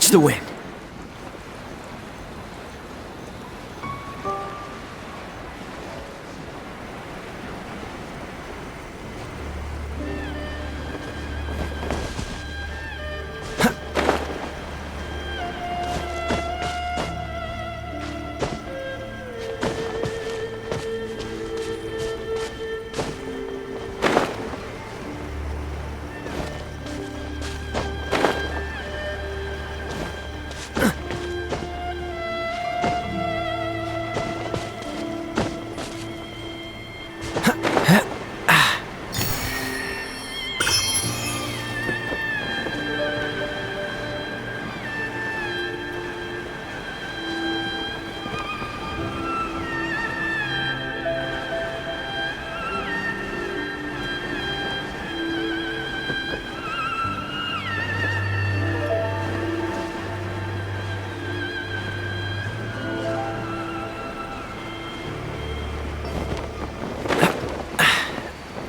Catch the wind.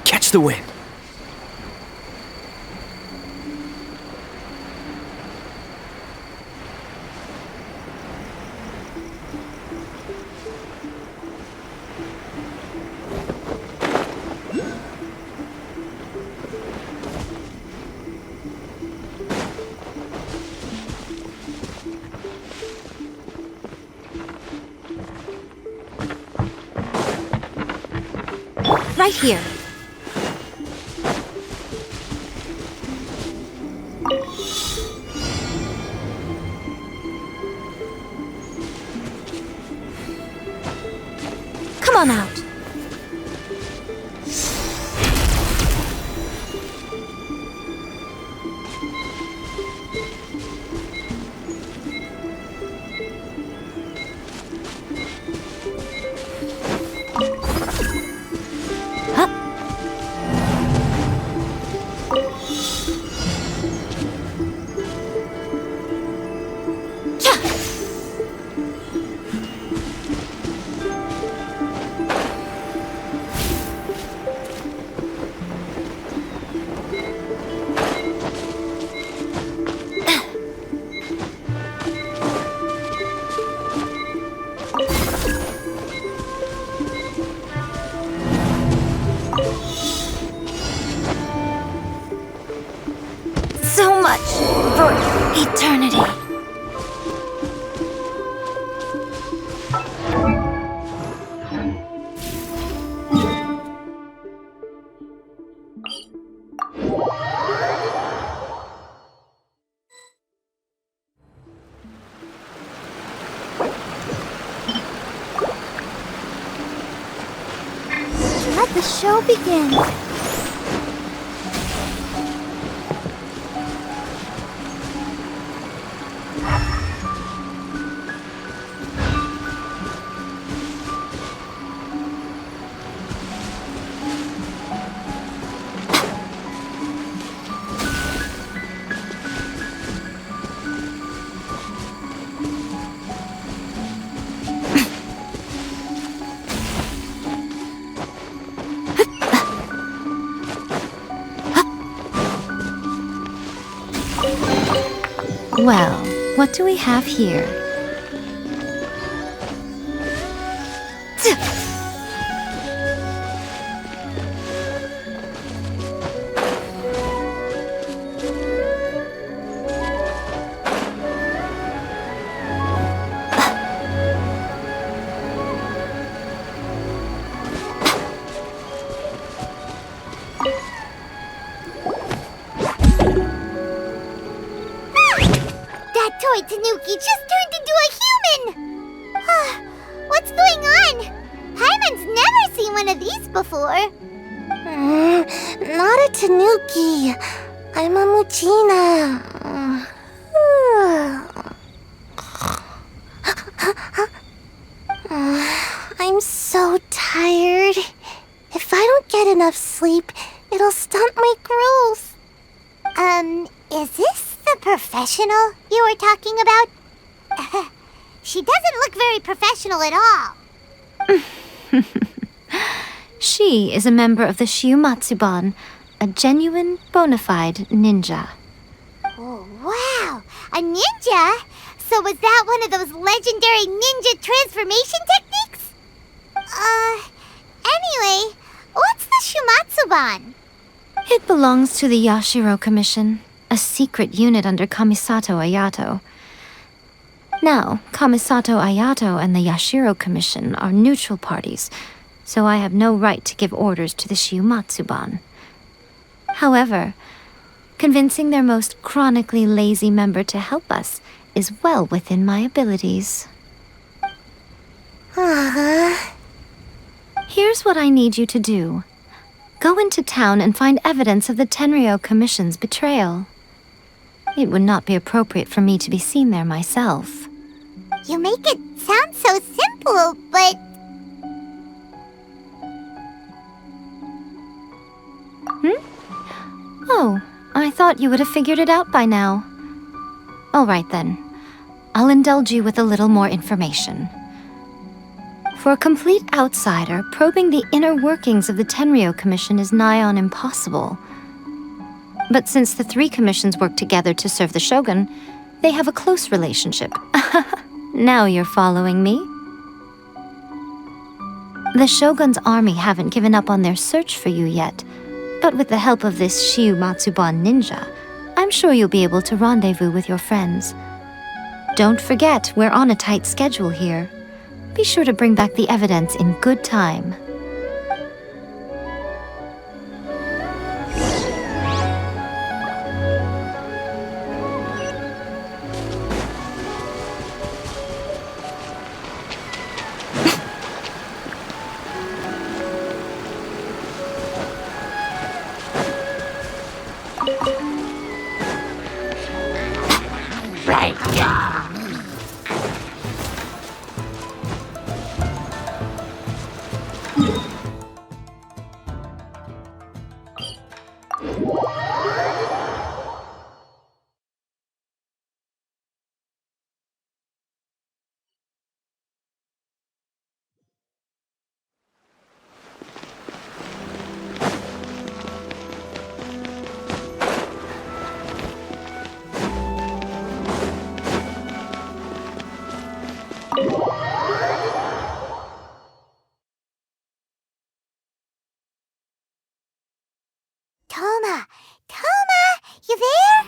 Catch the wind. Right here. Come on out. So much for eternity. Let the show begin. Well, what do we have here? Toy Tanuki just turned into a human! What's going on? Paimon's never seen one of these before. Not a Tanuki. I'm a Muchina. I'm so tired. If I don't get enough sleep, it'll stunt my growth. Is this the professional you were talking about? She doesn't look very professional at all. She is a member of the Shiumatsuban, a genuine, bona fide ninja. Oh, wow! A ninja? So was that one of those legendary ninja transformation techniques? Anyway, what's the Shumatsuban? It belongs to the Yashiro Commission, a secret unit under Kamisato Ayato. Now, Kamisato Ayato and the Yashiro Commission are neutral parties, so I have no right to give orders to the Shumatsuban. However, convincing their most chronically lazy member to help us is well within my abilities. Here's what I need you to do. Go into town and find evidence of the Tenryou Commission's betrayal. It would not be appropriate for me to be seen there myself. You make it sound so simple, but... Oh, I thought you would have figured it out by now. All right then. I'll indulge you with a little more information. For a complete outsider, probing the inner workings of the Tenryou Commission is nigh on impossible. But since the three commissions work together to serve the Shogun, they have a close relationship. Now you're following me? The Shogun's army haven't given up on their search for you yet, but with the help of this Shiumatsuban ninja, I'm sure you'll be able to rendezvous with your friends. Don't forget, we're on a tight schedule here. Be sure to bring back the evidence in good time. Toma, you there?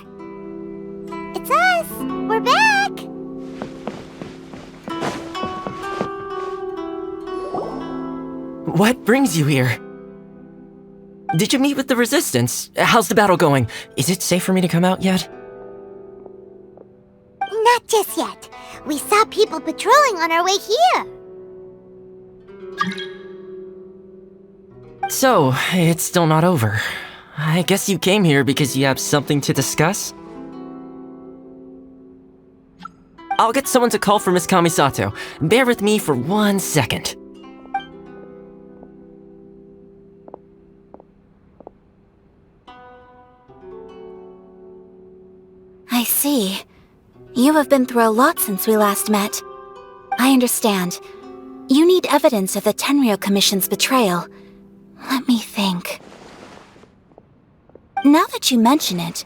It's us. We're back. What brings you here? Did you meet with the Resistance? How's the battle going? Is it safe for me to come out yet? Not just yet. We saw people patrolling on our way here. So, it's still not over. I guess you came here because you have something to discuss? I'll get someone to call for Miss Kamisato. Bear with me for 1 second. I see. You have been through a lot since we last met. I understand. You need evidence of the Tenryou Commission's betrayal. Let me think. Now that you mention it,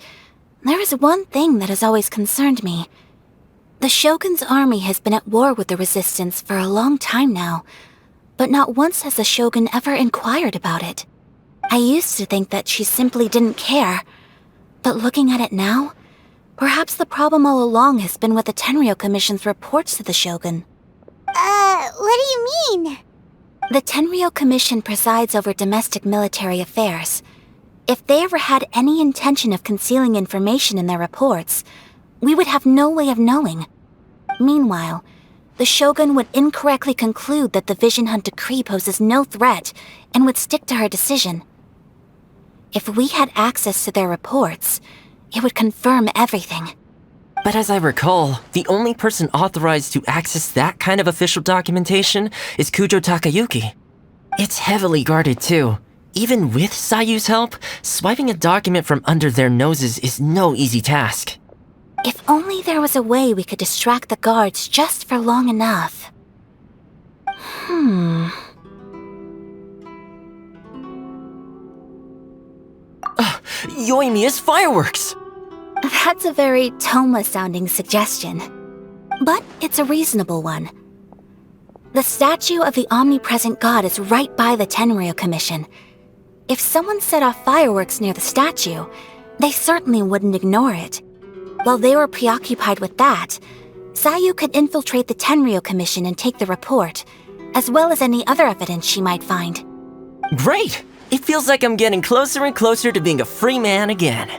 there is one thing that has always concerned me. The Shogun's army has been at war with the Resistance for a long time now, but not once has the Shogun ever inquired about it. I used to think that she simply didn't care, but looking at it now, perhaps the problem all along has been with the Tenryou Commission's reports to the Shogun. What do you mean? The Tenryou Commission presides over domestic military affairs. If they ever had any intention of concealing information in their reports, we would have no way of knowing. Meanwhile, the Shogun would incorrectly conclude that the Vision Hunt decree poses no threat and would stick to her decision. If we had access to their reports, it would confirm everything. But as I recall, the only person authorized to access that kind of official documentation is Kujo Takayuki. It's heavily guarded too. Even with Sayu's help, swiping a document from under their noses is no easy task. If only there was a way we could distract the guards just for long enough. Yoimiya's fireworks! That's a very Toma-sounding suggestion. But it's a reasonable one. The statue of the omnipresent god is right by the Tenryou Commission. If someone set off fireworks near the statue, they certainly wouldn't ignore it. While they were preoccupied with that, Sayu could infiltrate the Tenryou Commission and take the report, as well as any other evidence she might find. Great! It feels like I'm getting closer and closer to being a free man again.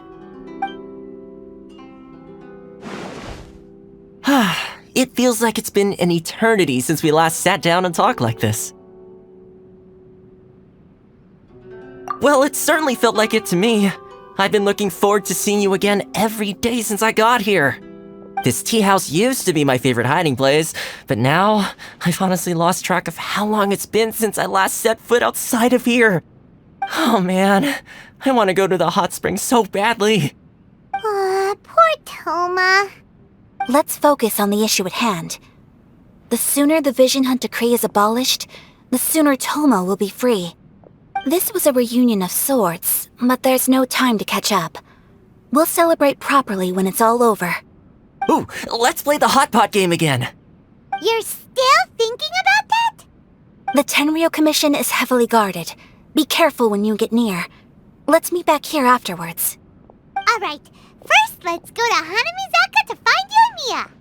It feels like it's been an eternity since we last sat down and talked like this. Well, it certainly felt like it to me. I've been looking forward to seeing you again every day since I got here. This tea house used to be my favorite hiding place, but now I've honestly lost track of how long it's been since I last set foot outside of here. Oh man, I want to go to the hot springs so badly. Poor Toma. Let's focus on the issue at hand. The sooner the Vision Hunt Decree is abolished, the sooner Toma will be free. This was a reunion of sorts, but there's no time to catch up. We'll celebrate properly when it's all over. Ooh, let's play the hot pot game again. You're still thinking about that? The Tenryou Commission is heavily guarded. Be careful when you get near. Let's meet back here afterwards. Alright, first let's go to Hanamizaka to find Yoimiya.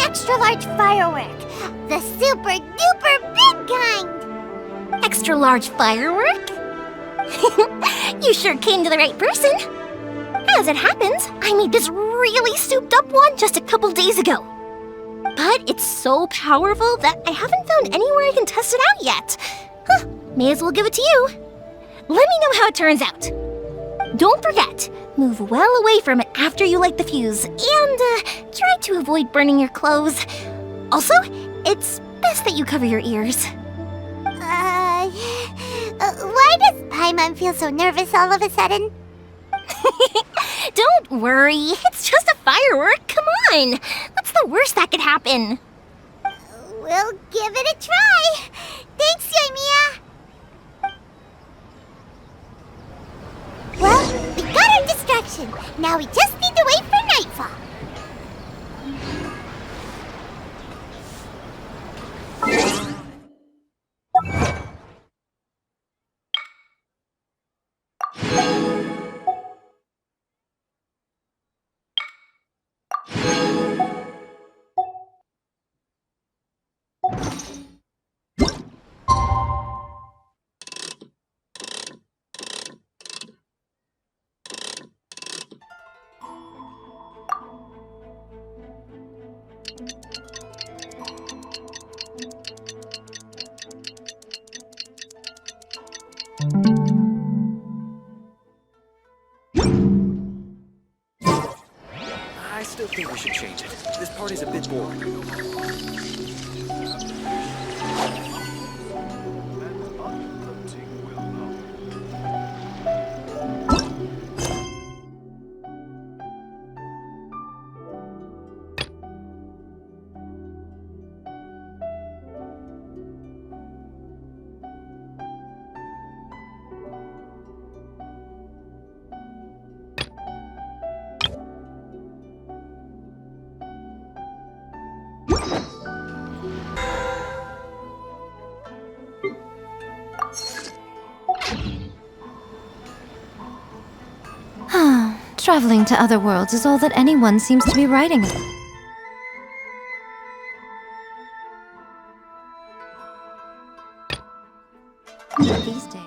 Extra-large firework. The super-duper big kind. Extra-large firework? You sure came to the right person. As it happens, I made this really souped-up one just a couple days ago. But it's so powerful that I haven't found anywhere I can test it out yet. Huh, may as well give it to you. Let me know how it turns out. Don't forget, move well away from it after you light the fuse, and try to avoid burning your clothes. Also, it's best that you cover your ears. Why does Paimon feel so nervous all of a sudden? Don't worry, it's just a firework, come on! What's the worst that could happen? We'll give it a try. Thanks, Yoimiya. Well, we got our distraction. Now we just need to wait for nightfall. I still think we should change it. This party's a bit boring. Traveling to other worlds is all that anyone seems to be writing about. These days.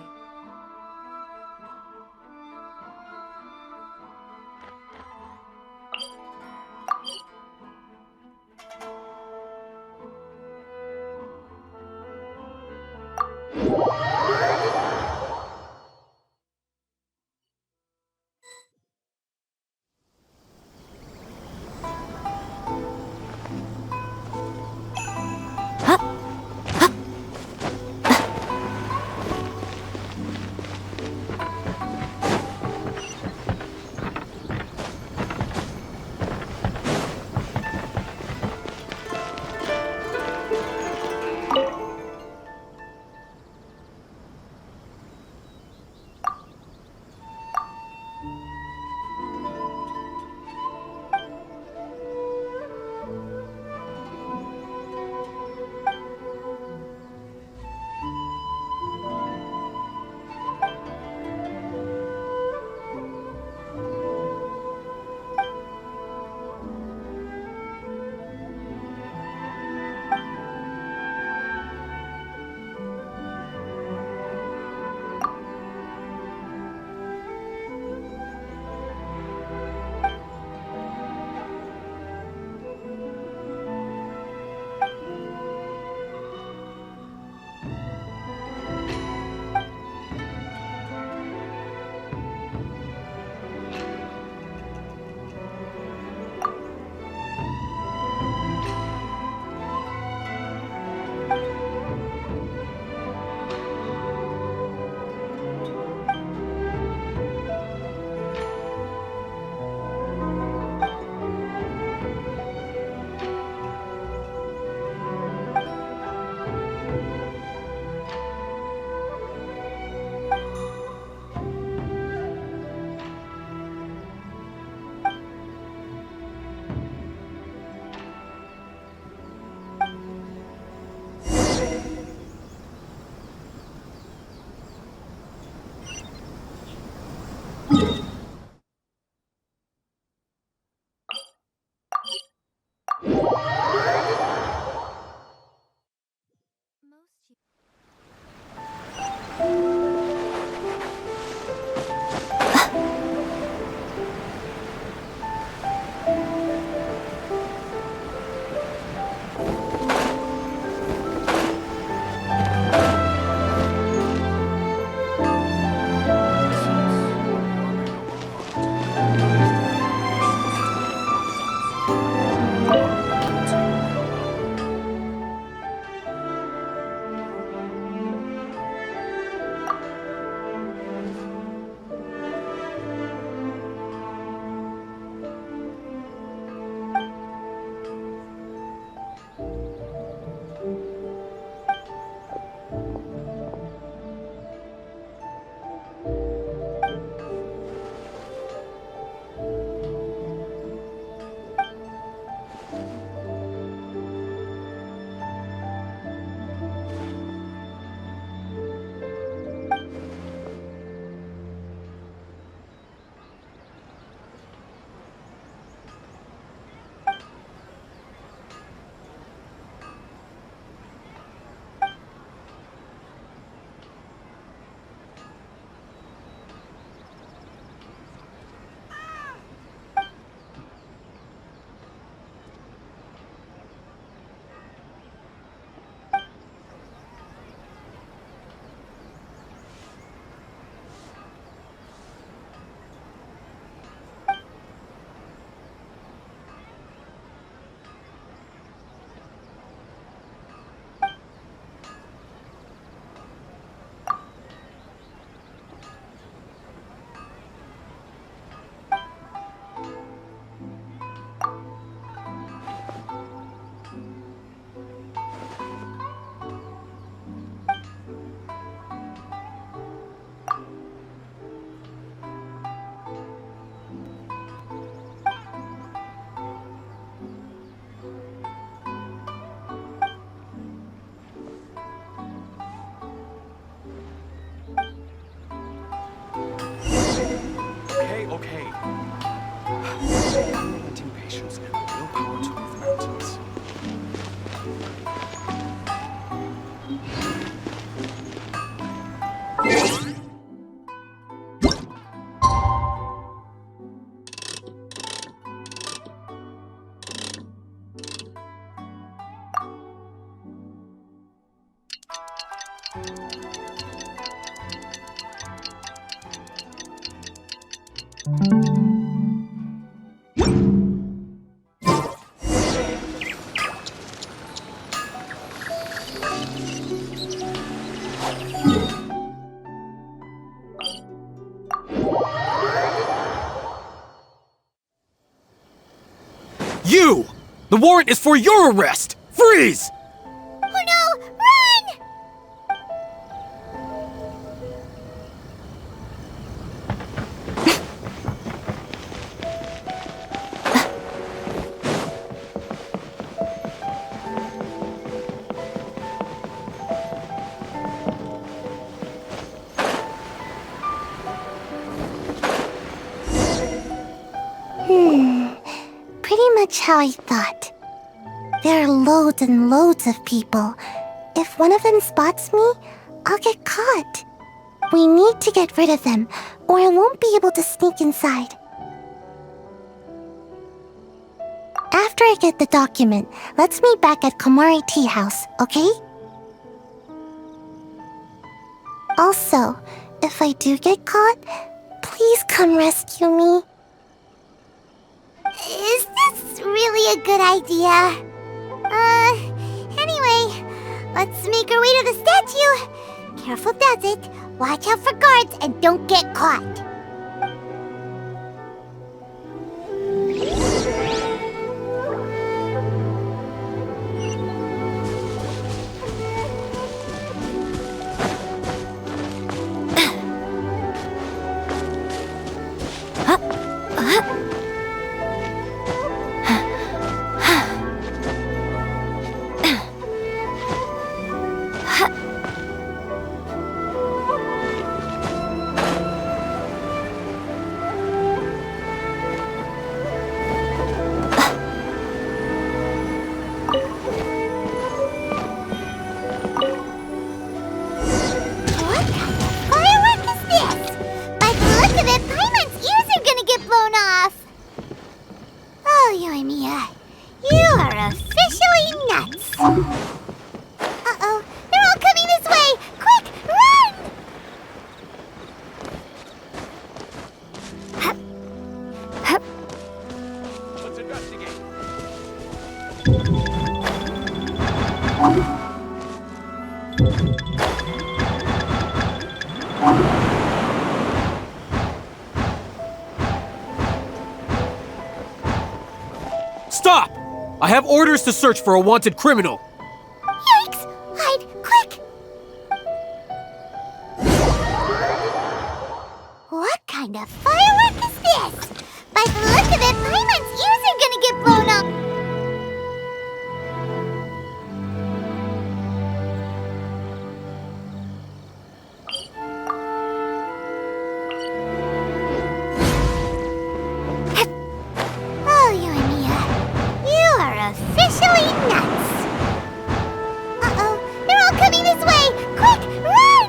Okay. Unrelenting patience and willpower to move mountains. You! The warrant is for your arrest! Freeze! Oh no! Run! Pretty much how I thought. There are loads and loads of people. If one of them spots me, I'll get caught. We need to get rid of them, or I won't be able to sneak inside. After I get the document, let's meet back at Komari Tea House, okay? Also, if I do get caught, please come rescue me. Is this really a good idea? Anyway, let's make our way to the statue. Careful does it. Watch out for guards and don't get caught. Stop! I have orders to search for a wanted criminal. Yikes! Hide, quick! What kind of firework is this? By the look of it, Paimon's ears are gonna get blown up! Oh, Yoimiya, you are officially nuts! Uh-oh, they're all coming this way! Quick, run!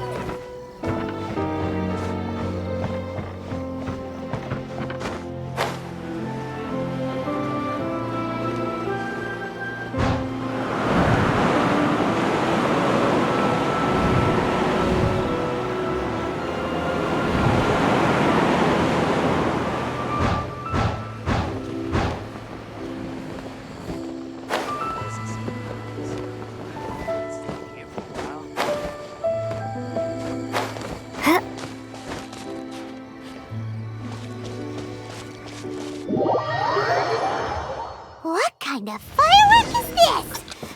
What kind of firework is this?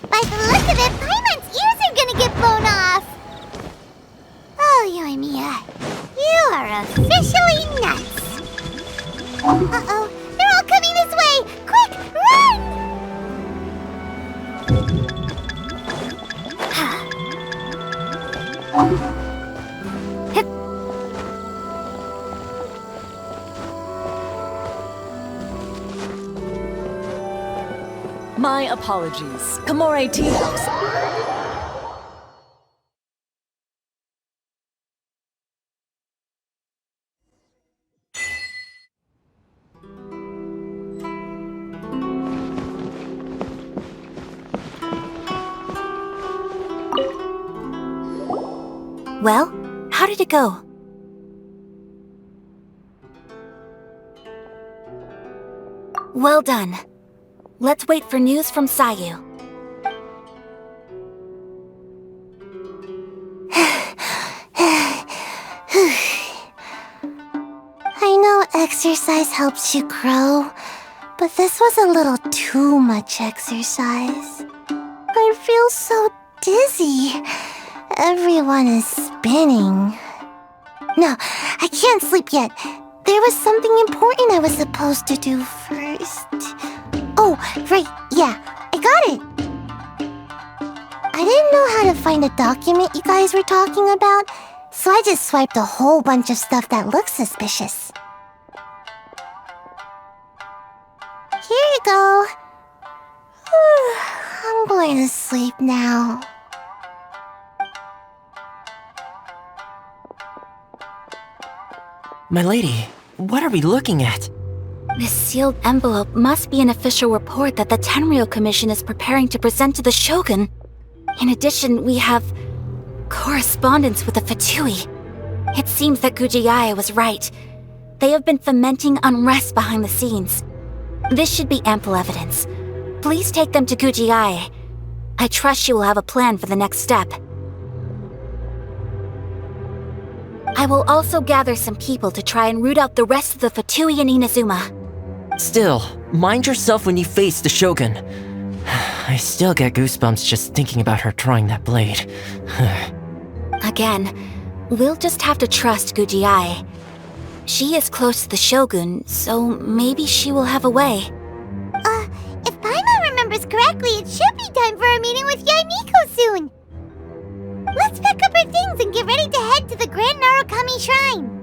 By the look of it, Paimon's ears are gonna get blown off! Oh, Yoimiya, you are officially nuts! Uh-oh, they're all coming this way! Quick, run! My apologies. Komari Tea House. Well, how did it go? Well done. Let's wait for news from Sayu. I know exercise helps you grow, but this was a little too much exercise. I feel so dizzy. Everyone is spinning. No, I can't sleep yet. There was something important I was supposed to do first. Oh, right, yeah, I got it. I didn't know how to find a document you guys were talking about, so I just swiped a whole bunch of stuff that looks suspicious. Here you go. I'm going to sleep now. My lady, what are we looking at? This sealed envelope must be an official report that the Tenryou Commission is preparing to present to the Shogun. In addition, we have correspondence with the Fatui. It seems that Gujiaya was right. They have been fomenting unrest behind the scenes. This should be ample evidence. Please take them to Gujiaya. I trust she will have a plan for the next step. I will also gather some people to try and root out the rest of the Fatui in Inazuma. Still, mind yourself when you face the Shogun. I still get goosebumps just thinking about her drawing that blade. Again, we'll just have to trust Gujiai. She is close to the Shogun, so maybe she will have a way. If Paimon remembers correctly, it should be time for a meeting with Yaimiko soon. Let's pack up our things and get ready to head to the Grand Narukami Shrine.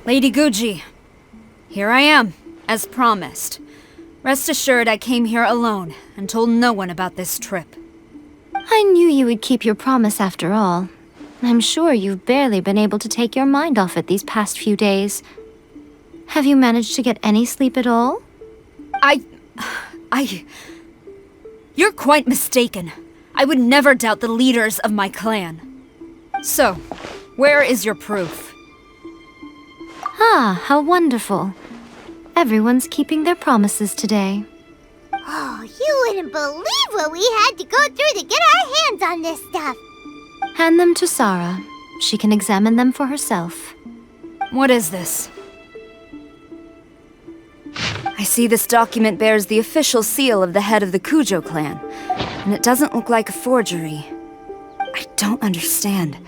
Lady Guji, here I am, as promised. Rest assured I came here alone and told no one about this trip. I knew you would keep your promise after all. I'm sure you've barely been able to take your mind off it these past few days. Have you managed to get any sleep at all? You're quite mistaken. I would never doubt the leaders of my clan. So, where is your proof? Ah, how wonderful. Everyone's keeping their promises today. Oh, you wouldn't believe what we had to go through to get our hands on this stuff. Hand them to Sarah. She can examine them for herself. What is this? I see this document bears the official seal of the head of the Kujo clan, and it doesn't look like a forgery. I don't understand.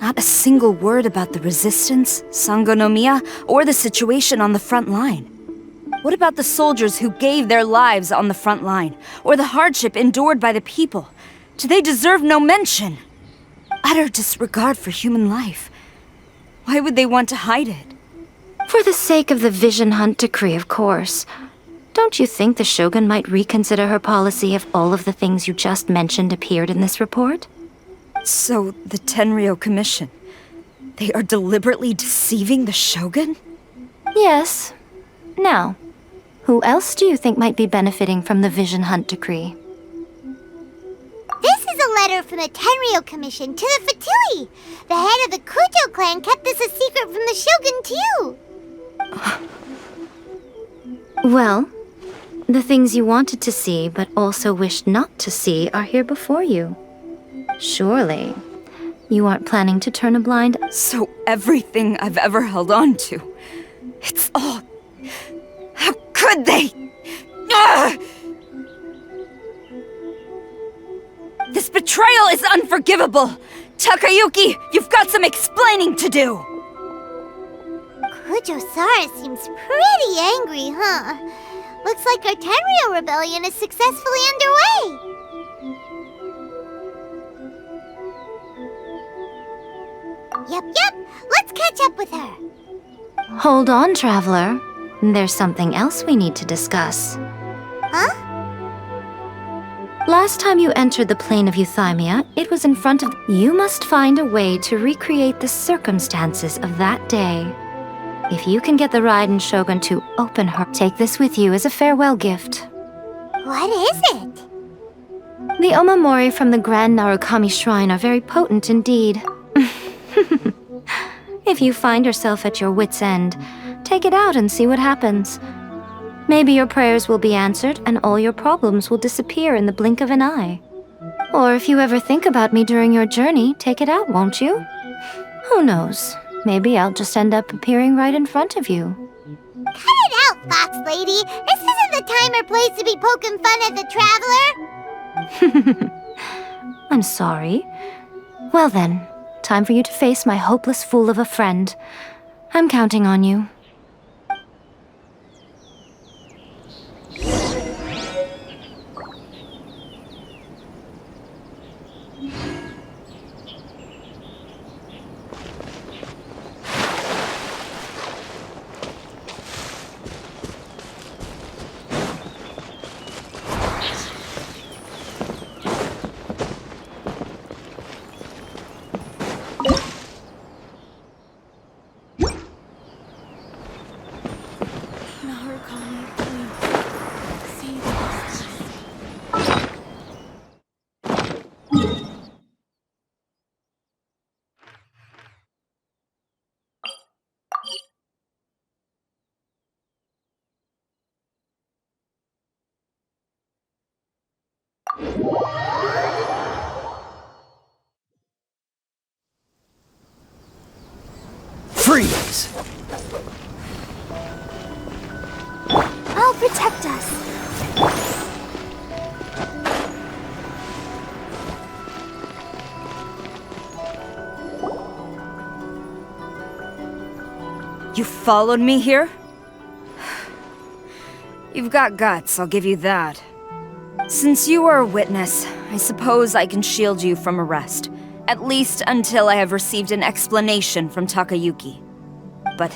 Not a single word about the resistance, Sangonomiya, or the situation on the front line. What about the soldiers who gave their lives on the front line, or the hardship endured by the people? Do they deserve no mention? Utter disregard for human life. Why would they want to hide it? For the sake of the Vision Hunt decree, of course. Don't you think the Shogun might reconsider her policy if all of the things you just mentioned appeared in this report? So, the Tenryou Commission, they are deliberately deceiving the Shogun? Yes. Now, who else do you think might be benefiting from the Vision Hunt decree? This is a letter from the Tenryou Commission to the Fatui. The head of the Kujo clan kept this a secret from the Shogun, too. Well, the things you wanted to see but also wished not to see are here before you. Surely, you aren't planning to turn a blind eye? So everything I've ever held on to, it's all... How could they? Ugh! This betrayal is unforgivable! Takayuki, you've got some explaining to do! Kujo-Sara seems pretty angry, huh? Looks like our Tenryou rebellion is successfully underway. Yep, let's catch up with her. Hold on, Traveler. There's something else we need to discuss. Huh? Last time you entered the plane of Euthymia, it was in front of... You must find a way to recreate the circumstances of that day. If you can get the Raiden Shogun to open her, take this with you as a farewell gift. What is it? The Omamori from the Grand Narukami Shrine are very potent indeed. If you find yourself at your wit's end, take it out and see what happens. Maybe your prayers will be answered and all your problems will disappear in the blink of an eye. Or if you ever think about me during your journey, take it out, won't you? Who knows? Maybe I'll just end up appearing right in front of you. Cut it out, Fox Lady! This isn't the time or place to be poking fun at the Traveler! I'm sorry. Well then, time for you to face my hopeless fool of a friend. I'm counting on you. Freeze! I'll protect us. You followed me here? You've got guts, I'll give you that. Since you are a witness, I suppose I can shield you from arrest. At least until I have received an explanation from Takayuki. But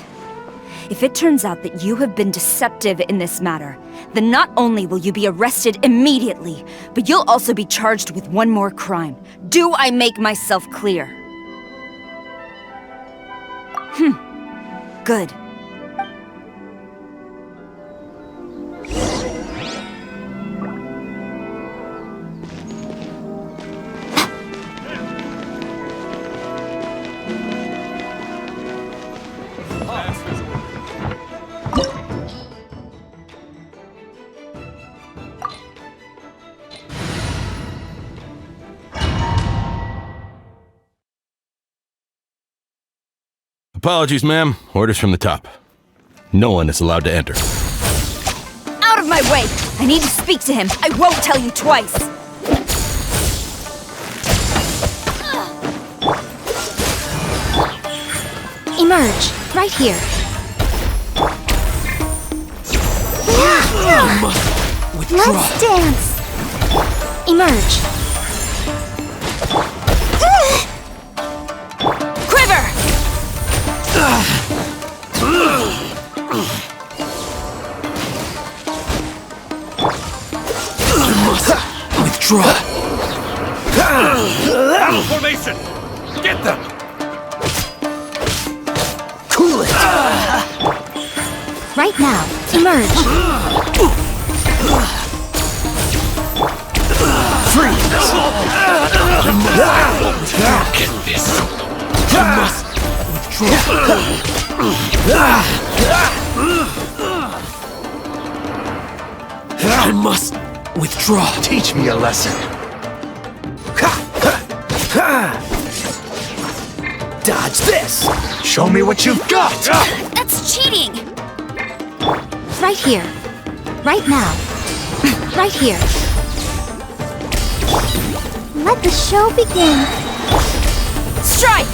if it turns out that you have been deceptive in this matter, then not only will you be arrested immediately, but you'll also be charged with one more crime. Do I make myself clear? Good. Apologies, ma'am. Orders from the top. No one is allowed to enter. Out of my way! I need to speak to him. I won't tell you twice. Emerge, right here. Withdraw. Let's dance. Emerge. Quiver! Withdraw. Battle formation! Get them! Cool it! Right now, emerge. Freeze! Get this! You must withdraw! I must withdraw. Teach me a lesson. Dodge this! Show me what you've got! That's cheating! Right here. Right now. Right here. Let the show begin. Strike!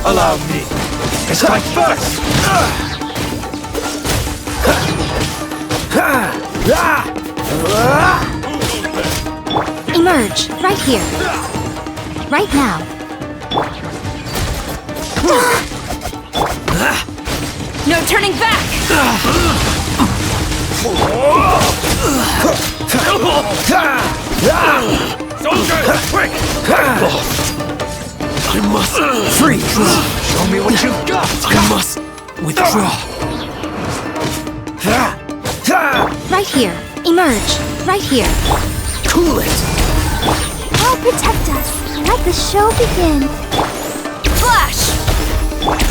Allow me. I strike first. Emerge, right here. Right now. No turning back! Soldier, quick! I must freeze. Show me what you've got. I must withdraw. Right here. Emerge, right here. Cool it. I'll protect us. Let the show begin. Flash!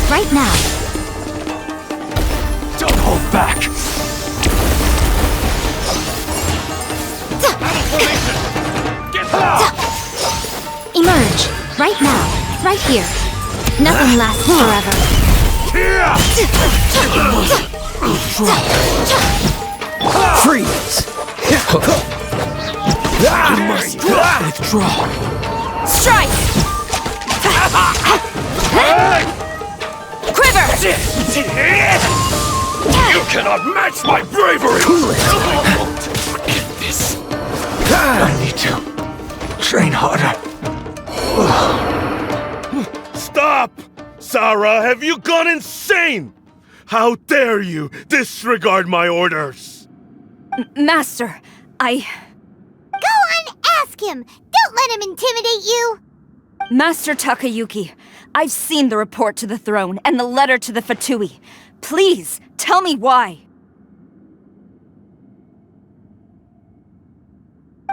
Right now. Don't hold back. Emerge, right now. Right here. Nothing lasts forever. Freeze. I must withdraw. Strike! Quiver! You cannot match my bravery! Cool it! Forget this. I need to train harder. Stop! Sarah, have you gone insane? How dare you disregard my orders? Master, Go on, ask him. Don't let him intimidate you. Master Takayuki, I've seen the report to the throne and the letter to the Fatui. Please, tell me why.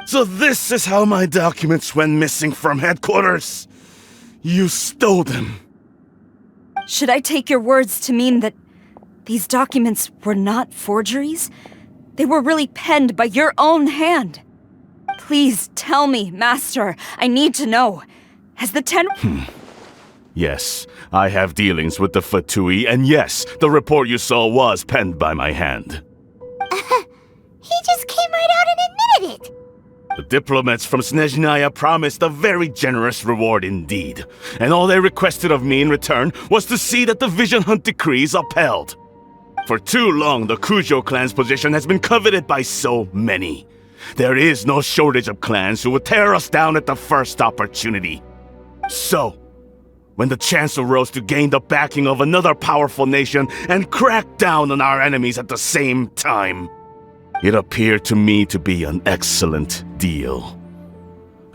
So this is how my documents went missing from headquarters? You stole them. Should I take your words to mean that these documents were not forgeries? They were really penned by your own hand. Please tell me, Master. I need to know. Has the Yes, I have dealings with the Fatui, and yes, the report you saw was penned by my hand. He just came right out and admitted it. The diplomats from Snezhnaya promised a very generous reward indeed, and all they requested of me in return was to see that the Vision Hunt decree is upheld. For too long, the Kujo clan's position has been coveted by so many. There is no shortage of clans who would tear us down at the first opportunity. So, when the chance arose to gain the backing of another powerful nation and crack down on our enemies at the same time, it appeared to me to be an excellent deal.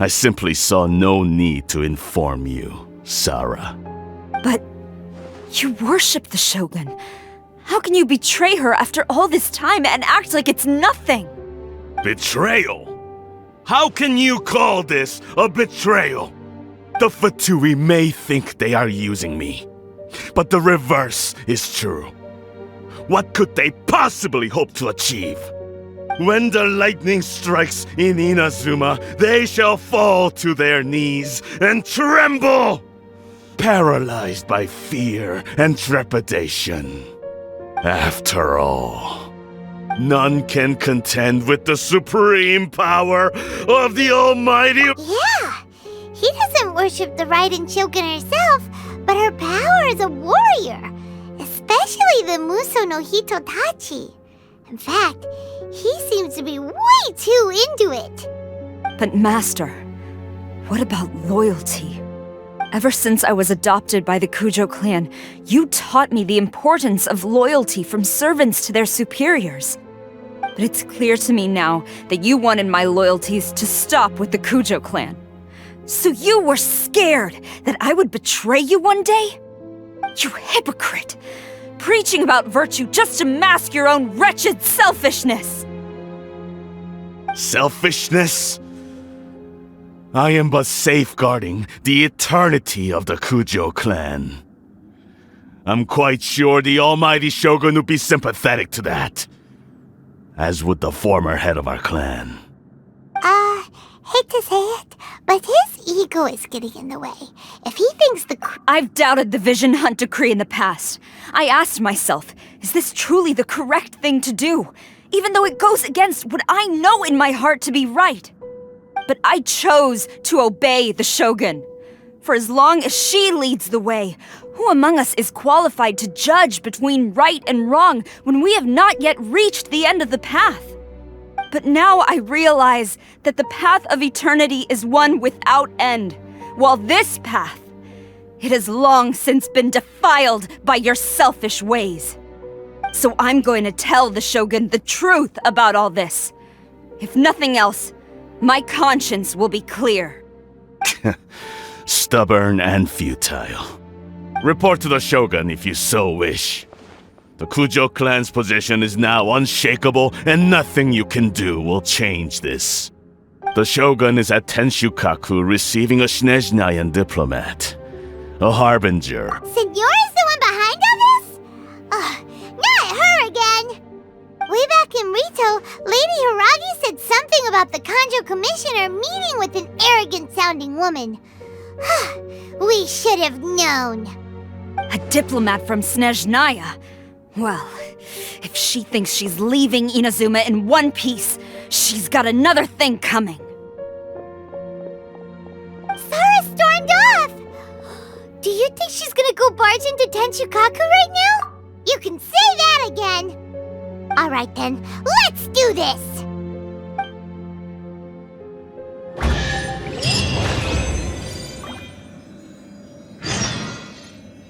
I simply saw no need to inform you, Sarah. But you worship the Shogun. How can you betray her after all this time and act like it's nothing? Betrayal? How can you call this a betrayal? The Fatui may think they are using me, but the reverse is true. What could they possibly hope to achieve? When the lightning strikes in Inazuma, they shall fall to their knees and tremble, paralyzed by fear and trepidation. After all, none can contend with the supreme power of the Almighty. Yeah, he doesn't worship the Raiden Shogun herself, but her power as a warrior, especially the Muso no Hitotachi. In fact, he seems to be way too into it. But Master, what about loyalty? Ever since I was adopted by the Kujo clan, you taught me the importance of loyalty from servants to their superiors. But it's clear to me now that you wanted my loyalties to stop with the Kujo clan. So you were scared that I would betray you one day? You hypocrite! Preaching about virtue just to mask your own wretched selfishness! Selfishness? I am but safeguarding the eternity of the Kujo clan. I'm quite sure the almighty Shogun would be sympathetic to that, as would the former head of our clan. Hate to say it, but his ego is getting in the way. If he thinks I've doubted the Vision Hunt decree in the past. I asked myself, is this truly the correct thing to do? Even though it goes against what I know in my heart to be right. But I chose to obey the Shogun. For as long as she leads the way, who among us is qualified to judge between right and wrong when we have not yet reached the end of the path? But now I realize that the path of eternity is one without end, while this path, it has long since been defiled by your selfish ways. So I'm going to tell the Shogun the truth about all this. If nothing else, my conscience will be clear. Stubborn and futile. Report to the Shogun if you so wish. The Kujo clan's position is now unshakable, and nothing you can do will change this. The Shogun is at Tenshukaku receiving a Snezhnayan diplomat. A harbinger. Senyora's the one behind all this? Not her again! Way back in Rito, Lady Hiragi said something about the Kanjo Commissioner meeting with an arrogant-sounding woman. We should have known. A diplomat from Snezhnaya? Well, if she thinks she's leaving Inazuma in one piece, she's got another thing coming. Sara stormed off! Do you think she's gonna go barge into Tenshukaku right now? You can say that again! Alright then, let's do this!